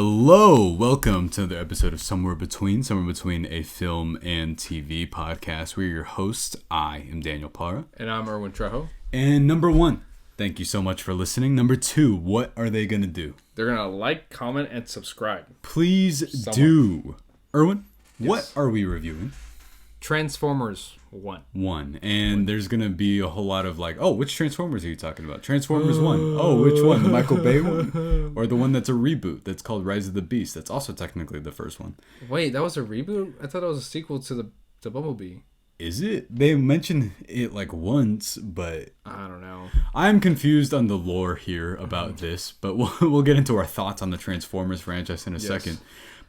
Hello, welcome to another episode of Somewhere Between a film and TV podcast. We're your hosts. I am Daniel Parra. And I'm Erwin Trejo. And number one, thank you so much for listening. Number two, what are they going to do? They're going to like, comment, and subscribe. Please do. Erwin, Yes. What are we reviewing? Transformers 1. And there's going to be a whole lot of like, oh, which Transformers are you talking about? Transformers 1. Oh, which one? The Michael Bay one? Or the one that's a reboot that's called Rise of the Beast? That's also technically the first one. Wait, that was a reboot? I thought it was a sequel to Bumblebee. Is it? They mentioned it like once, but I don't know. I'm confused on the lore here about this, but we'll get into our thoughts on the Transformers franchise in a second.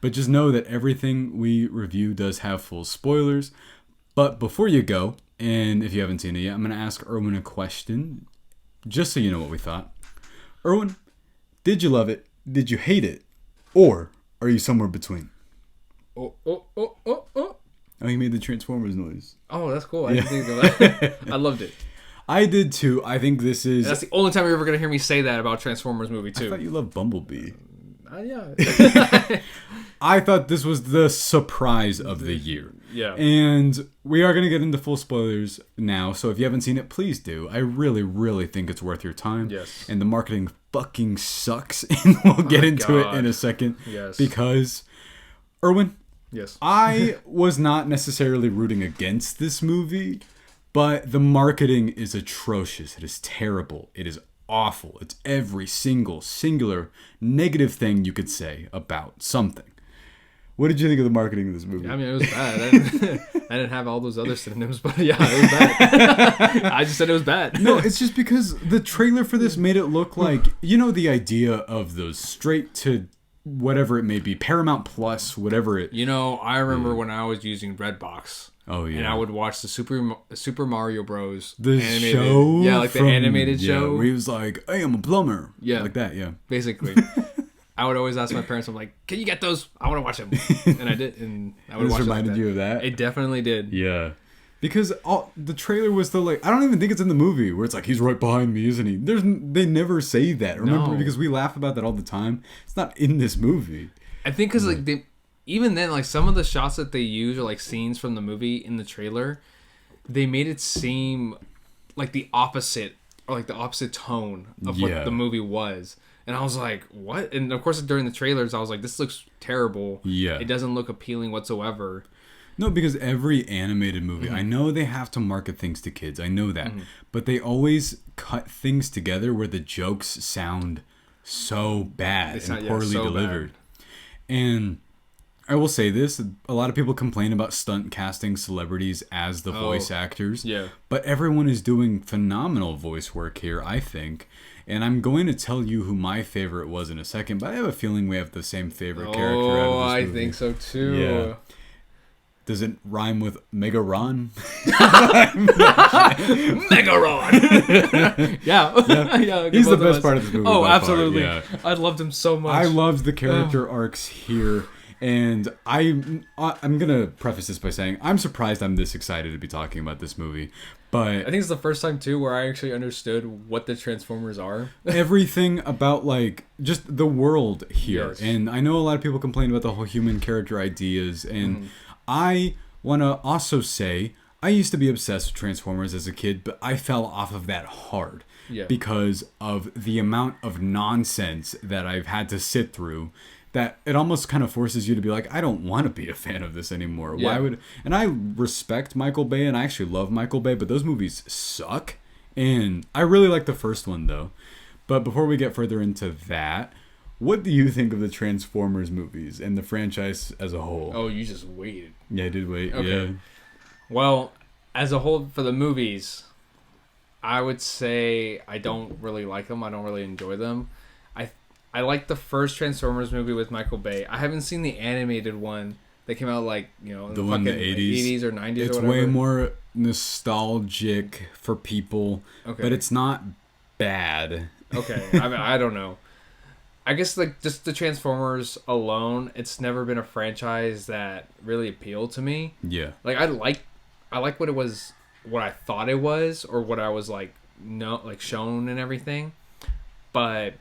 But just know that everything we review does have full spoilers. But before you go, and if you haven't seen it yet, I'm going to ask Erwin a question, just so you know what we thought. Erwin, did you love it? Did you hate it? Or are you somewhere between? Oh. Oh, you made the Transformers noise. Oh, that's cool. I didn't think of that. I loved it. I did too. I think this is... And that's the only time you're ever going to hear me say that about Transformers movie, too. I thought you loved Bumblebee. Yeah. I thought this was the surprise of the year. Yeah. And we are going to get into full spoilers now. So if you haven't seen it, please do. I really, really think it's worth your time. Yes. And the marketing fucking sucks. And we'll get into it in a second. Yes. Because, Erwin, Yes. I was not necessarily rooting against this movie, but the marketing is atrocious. It is terrible. It is awful. It's every singular negative thing you could say about something. What did you think of the marketing of this movie? I mean, it was bad. I didn't have all those other synonyms, but yeah, it was bad. I just said it was bad. No, it's just because the trailer for this made it look like, you know, the idea of those straight to whatever it may be, Paramount Plus, whatever it... You know, I remember when I was using Redbox. Oh, yeah. And I would watch the Super Mario Bros. The animated, show? Yeah, like the animated show. Where he was like, hey, I'm a plumber. Yeah. Like that, yeah. Basically. I would always ask my parents, I'm like, can you get those? I want to watch them. And I did. And I would This watch reminded it like you of that? It definitely did. Yeah. Because the trailer was the like, I don't even think it's in the movie where it's like, he's right behind me, isn't he? They never say that. Remember? No. Because we laugh about that all the time. It's not in this movie. I think because like even then, like some of the shots that they use are like scenes from the movie in the trailer. They made it seem like the opposite, or like the opposite tone of what the movie was. And I was like, what? And of course, during the trailers, I was like, this looks terrible. Yeah. It doesn't look appealing whatsoever. No, because every animated movie, I know they have to market things to kids. I know that. But they always cut things together where the jokes sound so bad and poorly delivered. And I will say this, a lot of people complain about stunt casting celebrities as the voice actors. Yeah. But everyone is doing phenomenal voice work here, I think. And I'm going to tell you who my favorite was in a second, but I have a feeling we have the same favorite character out of this movie. I think so too. Yeah. Does it rhyme with Megaron? Megaron! yeah. He's the best part of this movie. Oh, by absolutely. far. Yeah. I loved him so much. I loved the character arcs here. And I'm going to preface this by saying I'm surprised I'm this excited to be talking about this movie. But I think it's the first time, too, where I actually understood what the Transformers are. everything about, like, just the world here. Yes. And I know a lot of people complain about the whole human character ideas. And I want to also say I used to be obsessed with Transformers as a kid, but I fell off of that hard. Yeah. Because of the amount of nonsense that I've had to sit through. That it almost kind of forces you to be like, I don't want to be a fan of this anymore. Yeah. Why would... And I respect Michael Bay, and I actually love Michael Bay, but those movies suck. And I really like the first one, though. But before we get further into that, what do you think of the Transformers movies and the franchise as a whole? Oh, you just waited. Yeah, I did wait. Okay. Yeah. Well, as a whole, for the movies, I would say I don't really like them. I don't really enjoy them. I like the first Transformers movie with Michael Bay. I haven't seen the animated one that came out like, you know, the one in the 80s or 90s it's or whatever. way more nostalgic for people, but it's not bad. Okay, I mean, I don't know. I guess like just the Transformers alone, it's never been a franchise that really appealed to me. Yeah. Like I like what it was, what I thought it was, or what I was like shown and everything. But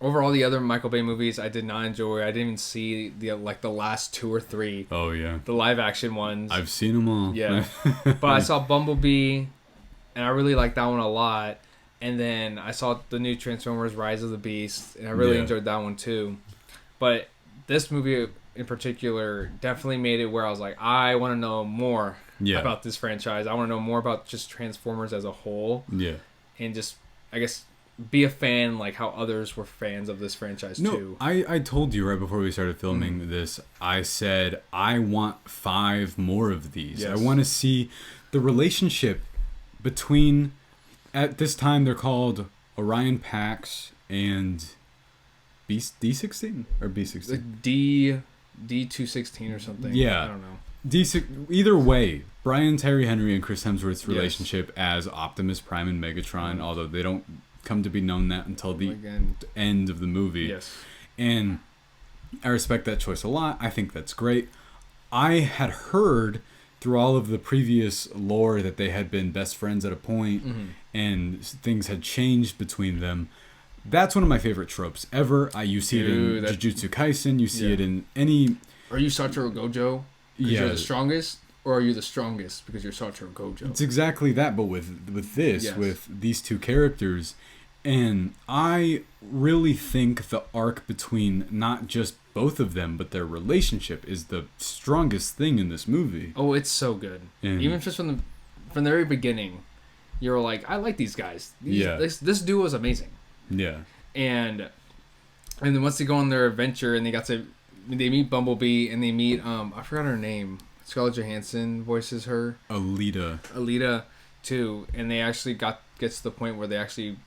overall, the other Michael Bay movies I did not enjoy. I didn't even see the last 2 or 3. Oh yeah, the live action ones. I've seen them all. Yeah, but I saw Bumblebee, and I really liked that one a lot. And then I saw the new Transformers: Rise of the Beast, and I really enjoyed that one too. But this movie in particular definitely made it where I was like, I want to know more about this franchise. I want to know more about just Transformers as a whole. Yeah, and just I guess be a fan like how others were fans of this franchise too. I told you right before we started filming this, I said I want 5 more of these. Yes. I want to see the relationship between, at this time they're called Orion Pax and D16 or B16? Like D216 or something. Yeah. I don't know. Either way, Brian Tyree Henry and Chris Hemsworth's relationship as Optimus Prime and Megatron, although they don't come to be known that until the end of the movie. Yes. And I respect that choice a lot. I think that's great. I had heard through all of the previous lore that they had been best friends at a point and things had changed between them. That's one of my favorite tropes ever. You see it in Jujutsu Kaisen. You see it in any... Are you Satoru Gojo because you're the strongest? Or are you the strongest because you're Satoru Gojo? It's exactly that, but with this, with these two characters. And I really think the arc between not just both of them, but their relationship is the strongest thing in this movie. Oh, it's so good. And even just from the very beginning, you're like, I like these guys. This duo is amazing. Yeah. And then once they go on their adventure and they meet Bumblebee and they meet I forgot her name. Scarlett Johansson voices her. Alita too, and they actually gets to the point where they actually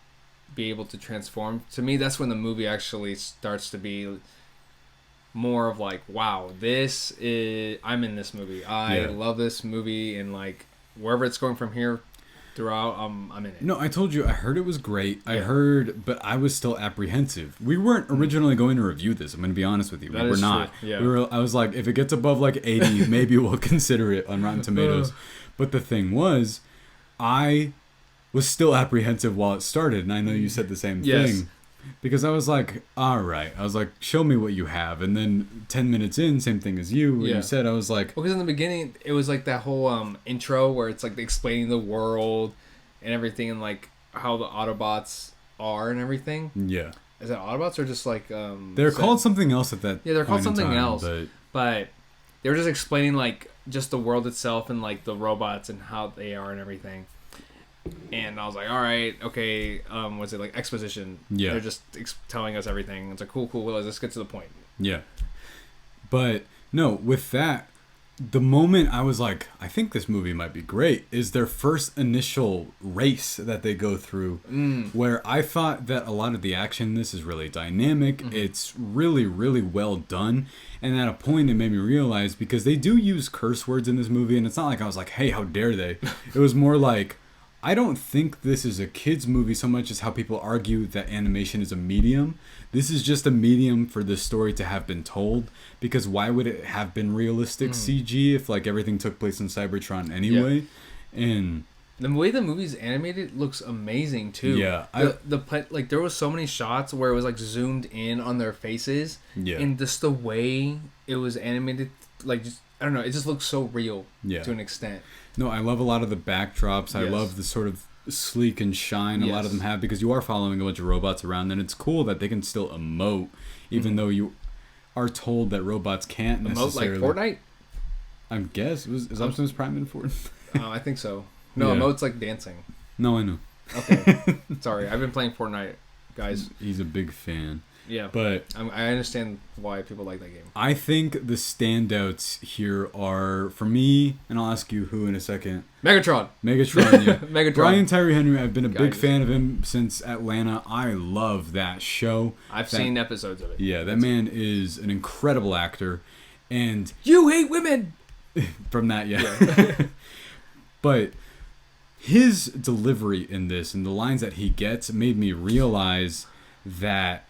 be able to transform. To me, that's when the movie actually starts to be more of like, wow, I'm in this movie. I love this movie, and like wherever it's going from here throughout, I'm in it. No, I told you, I heard it was great. I heard, but I was still apprehensive. We weren't originally going to review this. I'm going to be honest with you. We were not. Yeah. I was like, if it gets above like 80, maybe we'll consider it on Rotten Tomatoes. But the thing was, I was still apprehensive while it started, and I know you said the same thing. Because I was like, all right. I was like, show me what you have. And then 10 minutes in, same thing as you. You said, I was like... Well, because in the beginning, it was like that whole intro where it's like explaining the world and everything and like how the Autobots are and everything. Yeah. Is that Autobots or just like... they're called something else at that they're called something else. But they were just explaining like just the world itself and like the robots and how they are and everything. And I was like, all right, okay, was it like exposition? Yeah. They're just telling us everything. It's like, cool, let's get to the point. Yeah. But, no, with that, the moment I was like, I think this movie might be great, is their first initial race that they go through, where I thought that a lot of the action in this is really dynamic. It's really, really well done. And at a point, it made me realize, because they do use curse words in this movie, and it's not like I was like, hey, how dare they? It was more like... I don't think this is a kid's movie so much as how people argue that animation is a medium. This is just a medium for the story to have been told, because why would it have been realistic CG if like everything took place in Cybertron anyway? Yeah. And the way the movie's animated looks amazing too. Yeah, like there was so many shots where it was like zoomed in on their faces, and just the way it was animated, like just I don't know, it just looks so real to an extent. No, I love a lot of the backdrops. I love the sort of sleek and shine a lot of them have, because you are following a bunch of robots around, and it's cool that they can still emote, even though you are told that robots can't necessarily... Emote like Fortnite? I guess. Is Optimus Prime in Fortnite? I think so. No, emote's like dancing. No, I know. Okay. Sorry, I've been playing Fortnite, guys. He's a big fan. Yeah, but I understand why people like that game. I think the standouts here are, for me, and I'll ask you who in a second. Megatron, yeah. Megatron. Brian Tyree Henry, I've been a big fan of him since Atlanta. I love that show. I've seen episodes of it. Yeah, that man is an incredible actor. And you hate women! From that, yeah. But his delivery in this and the lines that he gets made me realize that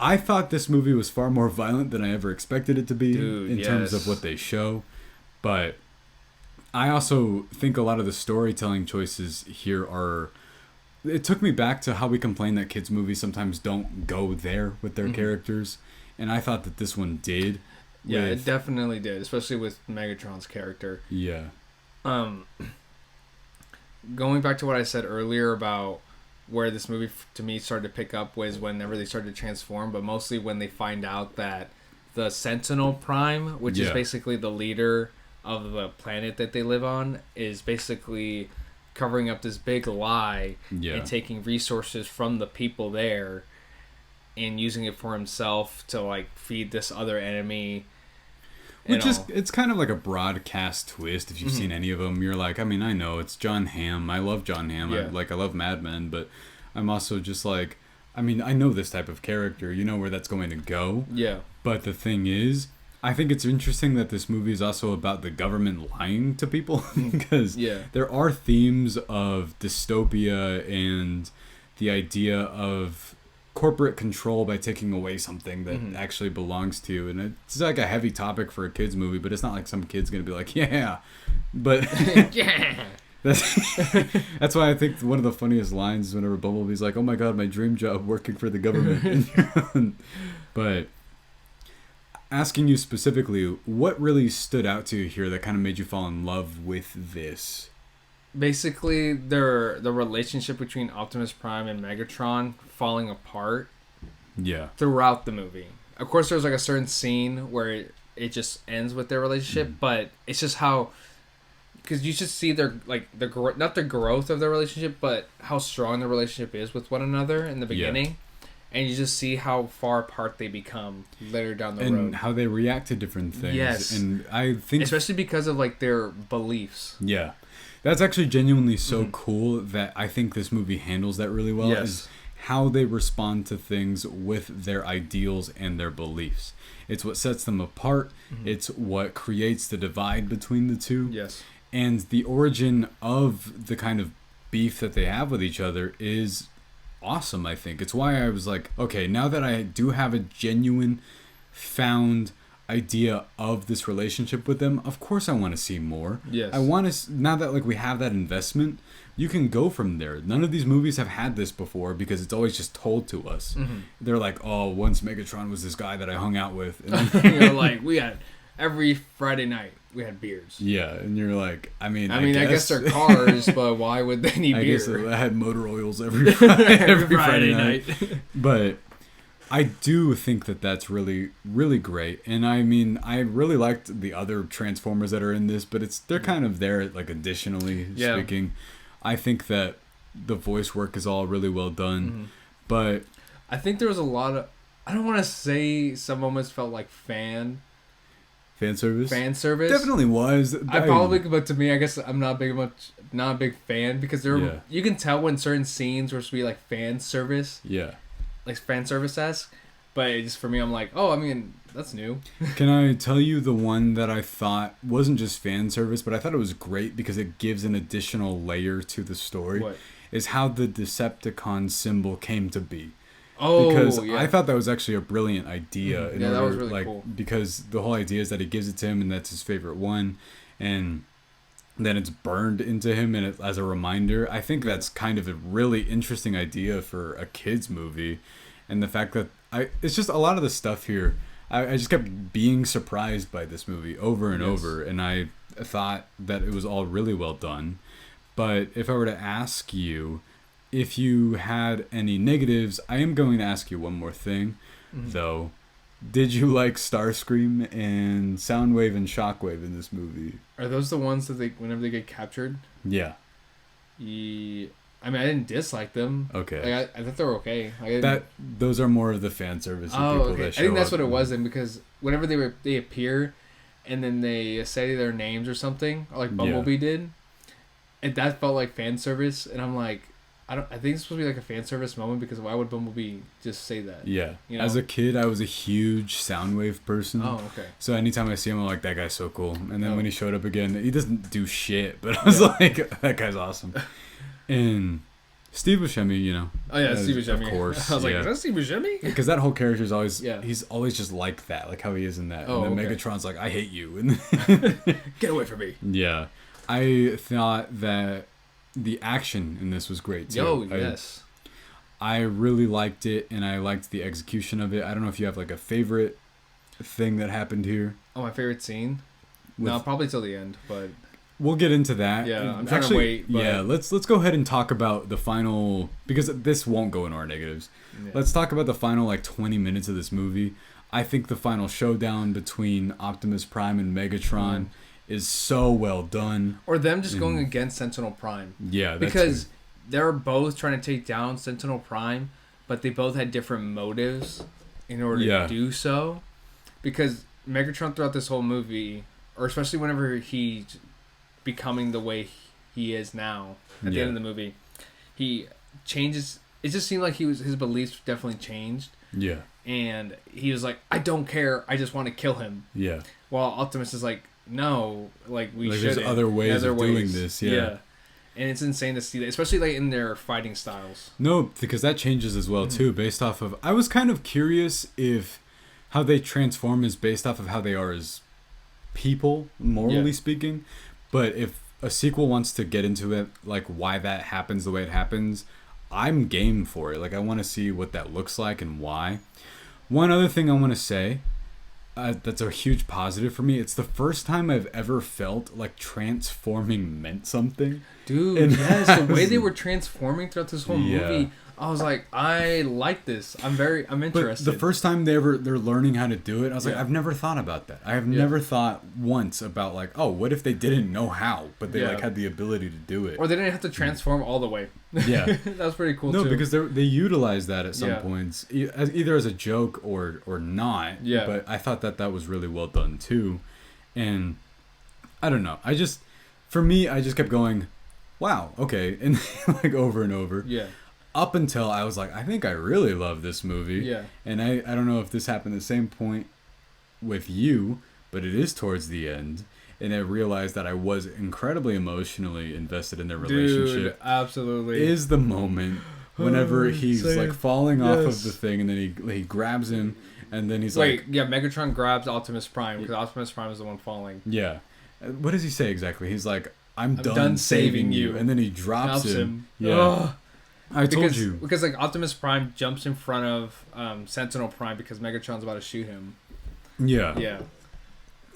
I thought this movie was far more violent than I ever expected it to be in terms of what they show. But I also think a lot of the storytelling choices here are it took me back to how we complain that kids movies sometimes don't go there with their characters, and I thought that this one did. Yeah, it definitely did, especially with Megatron's character. Yeah. Going back to what I said earlier about where this movie to me started to pick up was whenever they started to transform, but mostly when they find out that the Sentinel Prime, which is basically the leader of the planet that they live on, is basically covering up this big lie and taking resources from the people there and using it for himself to like feed this other enemy. Which is, it's kind of like a broadcast twist. If you've seen any of them, you're like, I mean, I know it's John Hamm. I love John Hamm. Yeah. I love Mad Men, but I'm also just like, I mean, I know this type of character. You know where that's going to go. Yeah. But the thing is, I think it's interesting that this movie is also about the government lying to people because there are themes of dystopia and the idea of corporate control by taking away something that actually belongs to you. And it's like a heavy topic for a kids movie, but it's not like some kid's gonna be like, yeah, but that's why I think one of the funniest lines is whenever Bumblebee's like, oh my god, my dream job working for the government. But asking you specifically, what really stood out to you here that kind of made you fall in love with this? Basically, the relationship between Optimus Prime and Megatron falling apart throughout the movie. Of course, there's like a certain scene where it just ends with their relationship, but it's just how, because you just see their like not the growth of their relationship, but how strong the relationship is with one another in the beginning. And you just see how far apart they become later down the road. And how they react to different things. Yes. And I think... especially because of, like, their beliefs. Yeah. That's actually genuinely so cool that I think this movie handles that really well. Yes. Is how they respond to things with their ideals and their beliefs. It's what sets them apart. It's what creates the divide between the two. Yes. And the origin of the kind of beef that they have with each other is... awesome. I think it's why I was like, okay, now that I do have a genuine found idea of this relationship with them, of course I want to see more. Yes. I want to, now that like we have that investment, you can go from there. None of these movies have had this before because it's always just told to us. They're like, oh, once Megatron was this guy that I hung out with, and you're like, we had every Friday night we had beers. Yeah, and you're like, I guess they're cars, but why would they need beer? I guess I had motor oils every Friday night. But I do think that that's really, really great. And I mean, I really liked the other Transformers that are in this, but they're kind of there, like, additionally speaking. I think that the voice work is all really well done. But I think there was a lot of, I don't want to say some moments felt like fan service. Definitely was. But to me, I guess I'm not a big fan because you can tell when certain scenes were supposed to be like fan service. Yeah. Like fan service-esque. But just for me, I'm like, oh, I mean, that's new. Can I tell you the one that I thought wasn't just fan service, but I thought it was great because it gives an additional layer to the story? What? Is how the Decepticon symbol came to be. Oh, because I thought that was actually a brilliant idea. That was really cool. Because the whole idea is that he gives it to him, and that's his favorite one, and then it's burned into him, and as a reminder. I think that's kind of a really interesting idea for a kids movie, and the fact that it's just a lot of the stuff here. I just kept being surprised by this movie over and over, and I thought that it was all really well done. But if I were to ask you, if you had any negatives, I am going to ask you one more thing, though. Did you like Starscream and Soundwave and Shockwave in this movie? Are those the ones that whenever they get captured? Yeah. I mean, I didn't dislike them. Okay. Like, I thought they were okay. Those are more of the fan service people okay. that show I think that's up. what it was then, because whenever they appear, and then they say their names or something, or like Bumblebee did, and that felt like fan service, and I'm like, I think it's supposed to be like a fan service moment, because why would Bumblebee just say that? Yeah. You know? As a kid, I was a huge Soundwave person. Oh, okay. So anytime I see him, I'm like, that guy's so cool. And then when he showed up again, he doesn't do shit, but I was like, that guy's awesome. And Steve Buscemi, you know. Oh, yeah, Steve Buscemi. Of course. I was like, is that Steve Buscemi? Because that whole character is always, he's always just like that, like how he is in that. Oh, and then okay. Megatron's like, I hate you. And get away from me. Yeah. I thought that the action in this was great too. Yo, yes. I really liked it, and I liked the execution of it. I don't know if you have like a favorite thing that happened here. Oh, my favorite scene? No, probably till the end, but we'll get into that. Yeah, I'm trying to wait. But... Yeah, let's go ahead and talk about the final, because this won't go in our negatives. Yeah. Let's talk about the final like 20 minutes of this movie. I think the final showdown between Optimus Prime and Megatron is so well done. Or them just going against Sentinel Prime. Yeah, that's because true. They're both trying to take down Sentinel Prime, but they both had different motives in order to do so. Because Megatron throughout this whole movie, or especially whenever he's becoming the way he is now at the end of the movie, he changes. It just seemed like his beliefs definitely changed. Yeah. And he was like, I don't care, I just want to kill him. Yeah. While Optimus is like, no, like we should. There's other ways of doing this. Yeah. And it's insane to see that, especially like in their fighting styles. No, because that changes as well too, based off of. I was kind of curious if how they transform is based off of how they are as people, morally speaking. But if a sequel wants to get into it, like why that happens the way it happens, I'm game for it. Like I want to see what that looks like and why. One other thing I want to say. That's a huge positive for me. It's the first time I've ever felt like transforming meant something. Dude, and yes, the way they were transforming throughout this whole movie, I was like, I like this. I'm interested. But the first time they're learning how to do it, I was like, I've never thought about that. I have never thought once about like, oh, what if they didn't know how, but they like had the ability to do it, or they didn't have to transform all the way. Yeah, that was pretty cool. No, too. Because they utilize that at some points, either as a joke or not. Yeah. But I thought that was really well done too, and I don't know. For me, I just kept going, wow, okay, and like over and over. Yeah. Up until I was like, I think I really love this movie. Yeah. And I don't know if this happened the same point with you, but it is towards the end. And I realized that I was incredibly emotionally invested in their relationship. Dude, absolutely. Is the moment whenever he's like falling off of the thing, and then he grabs him, and then he's Megatron grabs Optimus Prime because Optimus Prime is the one falling. Yeah. What does he say exactly? He's like, I'm done saving you. And then he drops him. Yeah. Ugh. I told you. Because like Optimus Prime jumps in front of Sentinel Prime because Megatron's about to shoot him. Yeah. Yeah.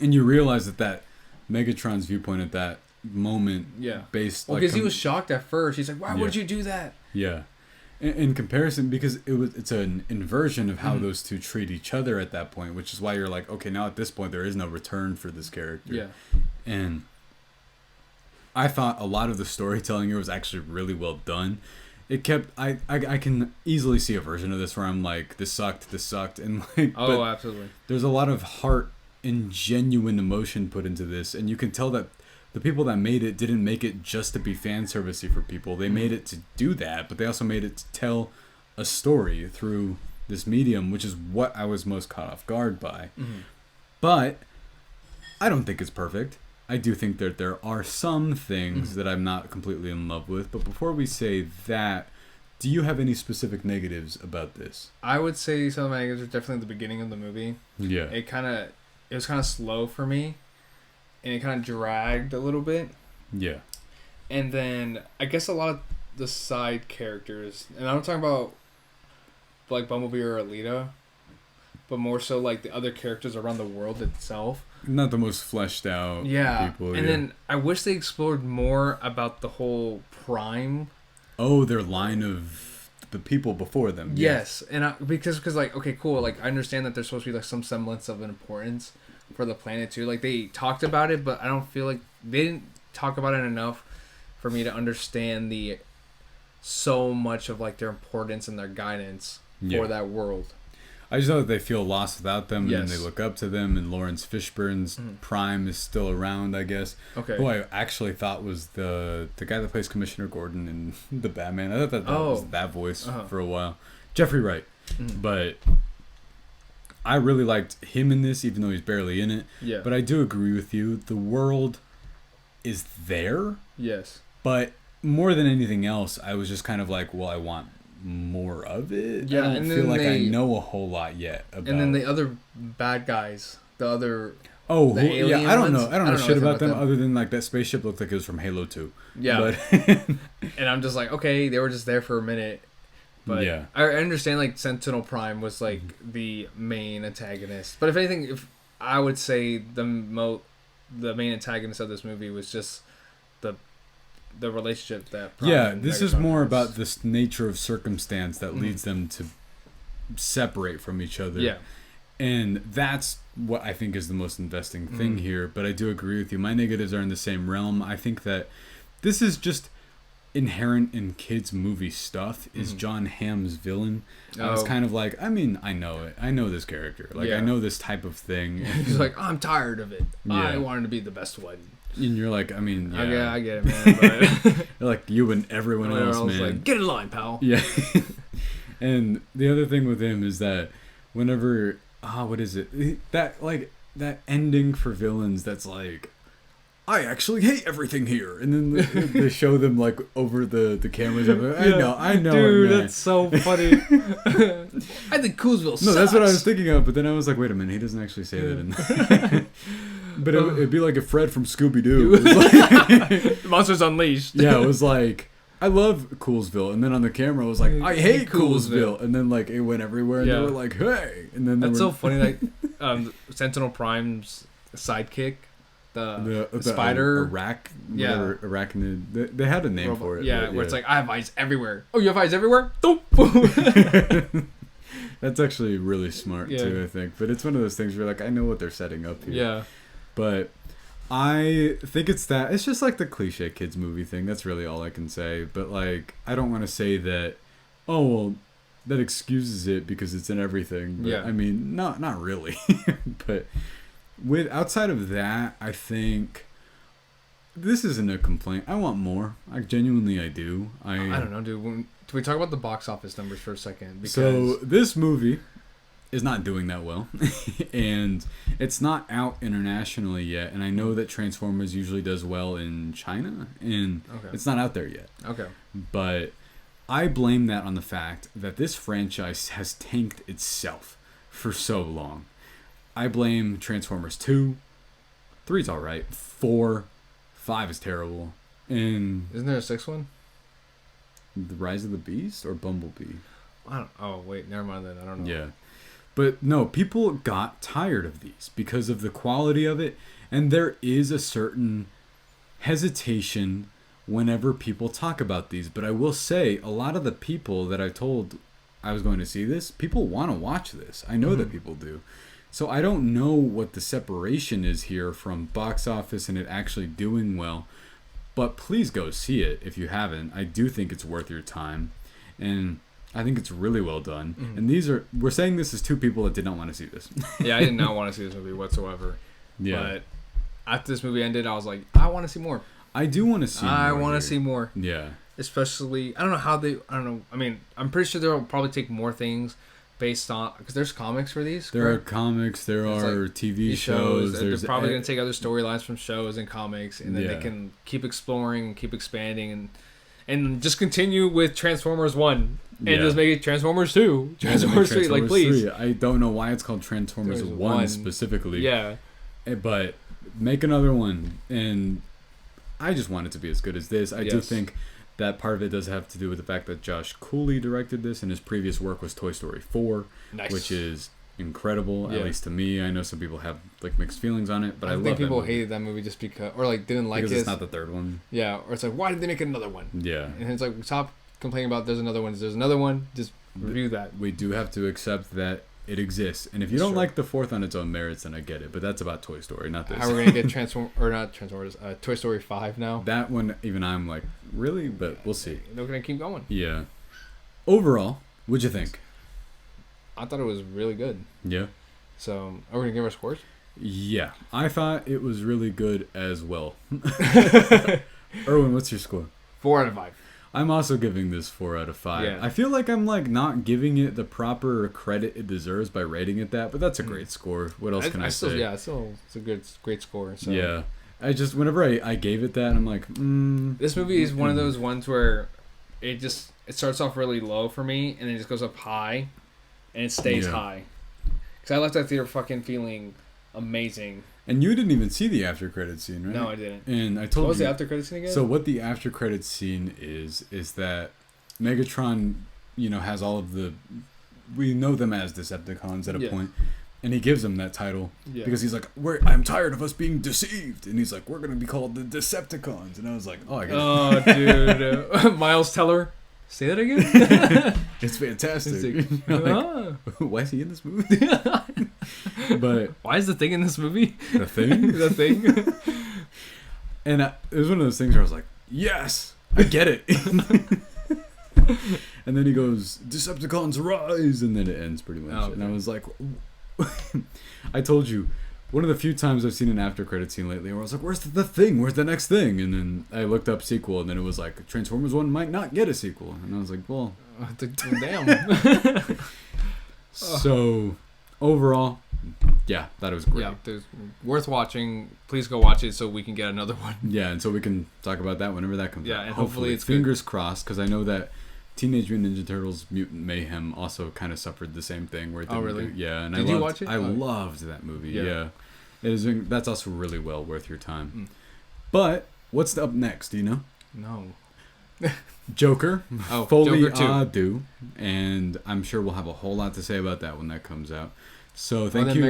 And you realize that Megatron's viewpoint at that moment, based because he was shocked at first. He's like, "Why would you do that?" Yeah. In comparison, because it's an inversion of how those two treat each other at that point, which is why you're like, okay, now at this point there is no return for this character. Yeah. And I thought a lot of the storytelling here was actually really well done. It kept I can easily see a version of this where I'm like, this sucked, and like, absolutely. There's a lot of heart and genuine emotion put into this, and you can tell that the people that made it didn't make it just to be fan servicey for people. They made it to do that, but they also made it to tell a story through this medium, which is what I was most caught off guard by. But I don't think it's perfect. I do think that there are some things that I'm not completely in love with. But before we say that, do you have any specific negatives about this? I would say some of my negatives are definitely at the beginning of the movie. Yeah. It was kind of slow for me. And it kind of dragged a little bit. Yeah. And then I guess a lot of the side characters, and I'm talking about like Bumblebee or Alita, but more so like the other characters around the world itself. Not the most fleshed out people. And then I wish they explored more about the whole Prime. Oh, their line of the people before them. Yes. And because like, okay, cool. Like I understand that there's supposed to be like some semblance of importance for the planet too. Like they talked about it, but I don't feel like they didn't talk about it enough for me to understand so much of like their importance and their guidance for that world. I just know that they feel lost without them, and then they look up to them, and Lawrence Fishburne's Prime is still around, I guess. Okay. Who I actually thought was the guy that plays Commissioner Gordon in the Batman. I thought that was that voice for a while. Jeffrey Wright. But I really liked him in this, even though he's barely in it. Yeah. But I do agree with you. The world is there. Yes. But more than anything else, I was just kind of like, well, I want more of it. Yeah, I don't feel like I know a whole lot yet about. And then the other bad guys, the other Oh, The yeah. alien I don't ones? know. I don't know shit about them them. other than like that spaceship looked like it was from Halo 2. Yeah. But And I'm just like, okay, they were just there for a minute. But yeah. I understand like Sentinel Prime was like the main antagonist. But if anything, if I would say the main antagonist of this movie was just the relationship that Prime Yeah, and this is Megatron more has. about this nature of circumstance that leads them to separate from each other. Yeah. And that's what I think is the most investing thing here. But I do agree with you. My negatives are in the same realm. I think that this is just inherent in kids' movie stuff. Is John Hamm's villain. I was kind of like, I mean, I know it. I know this character. Like, I know this type of thing. He's like, I'm tired of it. Yeah. I wanted to be the best one. And you're like, I mean, yeah. Okay, I get it, man. But You're like you and everyone else, man. like, get in line, pal. Yeah. And the other thing with him is that whenever what is it? That ending for villains that's like, I actually hate everything here, and then they show them like over the cameras. I know, Dude, man. that's so funny. I think Coolsville sucks. No, that's what I was thinking of, but then I was like, wait a minute, he doesn't actually say that in there. But it'd be like if Fred from Scooby-Doo. Like, Monsters Unleashed. yeah, it was like, I love Coolsville, and then on the camera it was like, I hate Coolsville, and then like it went everywhere, and they were like, hey, and then that's so funny. Like Sentinel Prime's sidekick, the spider, arachnid. They had a name robot. for it. Yeah, but, where it's like, I have eyes everywhere. Oh, you have eyes everywhere? Doop. That's actually really smart too, I think. But it's one of those things where like, I know what they're setting up here. Yeah. But I think it's just like the cliche kids movie thing. That's really all I can say. But like, I don't want to say that, oh well, that excuses it because it's in everything. But, I mean, not really. But outside of that, I think this isn't a complaint. I want more. I genuinely do. I don't know, dude. Can we talk about the box office numbers for a second? Because so this movie is not doing that well, and it's not out internationally yet. And I know that Transformers usually does well in China, and it's not out there yet. Okay. But I blame that on the fact that this franchise has tanked itself for so long. I blame Transformers 2. 3's alright. 4. 5 is terrible. And isn't there a 6th one? The Rise of the Beast or Bumblebee? Oh, wait. Never mind then. I don't know. Yeah. But no, people got tired of these because of the quality of it. And there is a certain hesitation whenever people talk about these. But I will say, a lot of the people that I told I was going to see this, people want to watch this. I know that people do. So I don't know what the separation is here from box office and it actually doing well. But please go see it if you haven't. I do think it's worth your time. And I think it's really well done. And we're saying this as two people that did not want to see this. Yeah, I did not want to see this movie whatsoever. Yeah. But after this movie ended, I was like, I want to see more. I do want to see more. I want to see more. Yeah. Especially, I don't know. I mean, I'm pretty sure they'll probably take more things based on, because there's comics for these. There are comics, there are TV shows. They're probably going to take other storylines from shows and comics, and then they can keep exploring and keep expanding and just continue with Transformers 1 and just make it Transformers 2, Transformers 3, like please. 3. I don't know why it's called Transformers 1 specifically. Yeah. But make another one, and I just want it to be as good as this. I do think that part of it does have to do with the fact that Josh Cooley directed this, and his previous work was Toy Story 4, which is incredible, at least to me. I know some people have like mixed feelings on it, but I love think people that movie. hated that movie just because, or like didn't like it. Because it's not the third one. Yeah, or it's like, why did they make another one? Yeah. And it's like, stop complaining about there's another one. There's another one. Just review that. We do have to accept that it exists, and if you don't like the fourth on its own merits, then I get it. But that's about Toy Story, not this. How we're gonna get Transformers, Toy Story 5 now? That one, even I'm like, really? But we'll see. They're gonna keep going. Yeah. Overall, what'd you think? I thought it was really good. Yeah. So, are we gonna give our scores? Yeah, I thought it was really good as well. Erwin, what's your score? 4 out of 5. I'm also giving this 4 out of 5. Yeah. I feel like I'm like not giving it the proper credit it deserves by rating it that, but that's a great score. What else can I say? Yeah, it's a great score. So. Yeah. I just, whenever I gave it that, I'm like, This movie is one of those ones where it starts off really low for me, and then it just goes up high, and it stays high. Because I left that theater fucking feeling amazing. And you didn't even see the after credit scene, right? No, I didn't. And I told you. What was the after credit scene again? So what the after credit scene is that Megatron, has all of the, we know them as Decepticons at a point, and he gives them that title because he's like, I'm tired of us being deceived, and he's like, we're gonna be called the Decepticons, and I was like, oh, I got it. Oh, dude, Miles Teller. Say that again. It's fantastic. Why is he in this movie? But why is the Thing in this movie? The Thing? The Thing. And it was one of those things where I was like, yes, I get it. And then he goes, Decepticons rise, and then it ends pretty much. Oh, okay. And I was like, I told you, one of the few times I've seen an after credit scene lately where I was like, where's the thing? Where's the next thing? And then I looked up sequel, and then it was like, Transformers 1 might not get a sequel. And I was like, well, damn. So, overall, yeah, thought it was great. Yeah, worth watching. Please go watch it so we can get another one. Yeah, and so we can talk about that whenever that comes out. Yeah, and hopefully it's fingers crossed, because I know that Teenage Mutant Ninja Turtles Mutant Mayhem also kind of suffered the same thing. Where really? Yeah, and Did you watch it? I loved that movie. Yeah. That's also really well worth your time. But what's up next? Do you know? No. Joker. Joker 2. Do, and I'm sure we'll have a whole lot to say about that when that comes out. So thank you.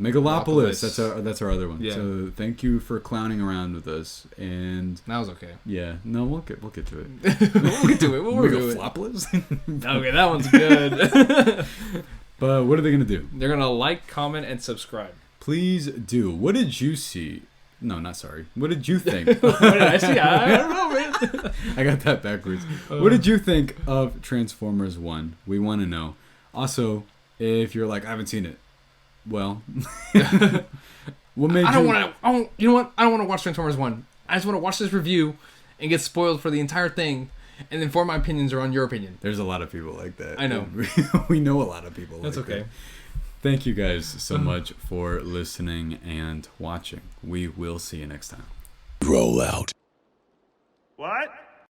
Megalopolis. That's our other one. Yeah. So thank you for clowning around with us, and that was okay. Yeah. No, we'll get to it. We'll get to it. We'll do it. Megalopolis. Okay, that one's good. But what are they gonna do? They're gonna like, comment, and subscribe. Please do. What did you see? No, not sorry. What did you think? What did I see? I don't know, man. I got that backwards. What did you think of Transformers 1? We want to know. Also, if you're like, I haven't seen it, well, what made you know what? I don't want to watch Transformers 1. I just want to watch this review and get spoiled for the entire thing, and then form my opinions around your opinion. There's a lot of people like that. I know. We know a lot of people That's like okay. that. Thank you guys so much for listening and watching. We will see you next time. Roll out.